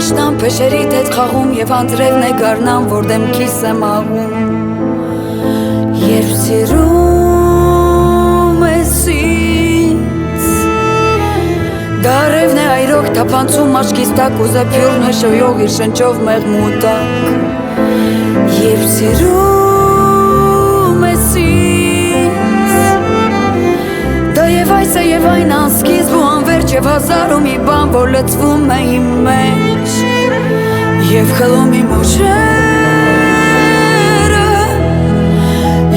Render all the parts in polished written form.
Աշնան փեշերիդ հետ խաղում եւ անձրևն է գարնան, որ դեմքիս եմ աղում Երբ սիրում ես ինձ Դարևն է այրոք թափանցում աչքիս տակ ու զեփյուրն է շոյող իր շնչով մեղմուտակ Երբ սիրում ես ինձ Դա եւ այս է եւ այն անսկիզբ ու անվերջ եւ հազար ու մի բան, որ լցվում է իմ մեջ Եվ խլում իմ ուժերը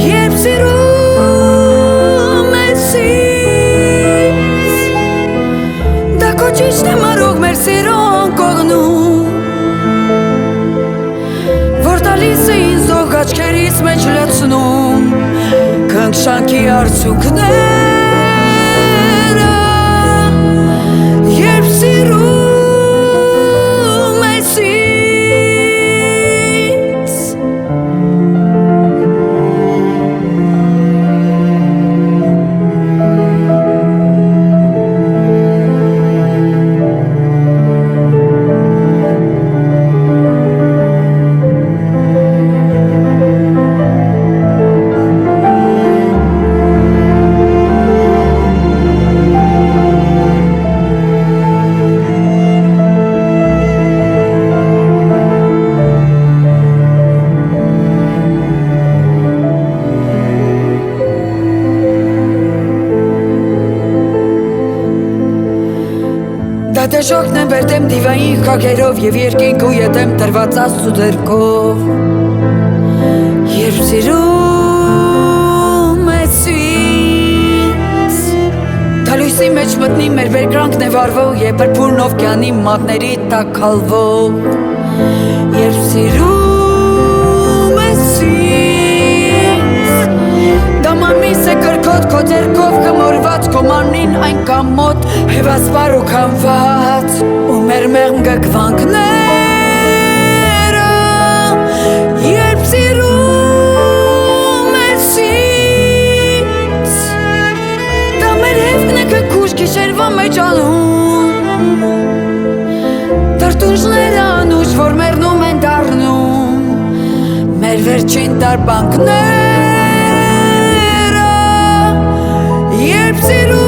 Երբ սիրում ես ինձ Դա քո ճիշտ է մարող մեր սիրո անկողնում Որ տալիս է ինձ զող աչքերիս մեջ լցնում Քնքշանքի արցունքները Երբ սիրում ես ինձ Դա դժողքն եմ վերդեմ դիվային խագերով Եվ երկինք ու ետեմ տրված աստծու ձեռքով Երբ սիրում ես ինձ Դա լույսի մեջ մտնի մեր վերկրանքն է վարվող Եվ պրպուրն օվկյանի մատների տակ հալվող Երբ սիրում ես ինձ Դա մանմիս է կրքոտ քո ձեռքով կմորված Քո մարմնին այն կամ մոտ հևասպար ու քամված Ու մեր մեղմ գգվանքները Երբ սիրում ես ինձ Դա մեր հևքն է կգուշ գիշերվա մեջ անում Տրտունջները անուշ որ մեռնում են դառնում Մեր վերջին տարբանքները Երբ սիրում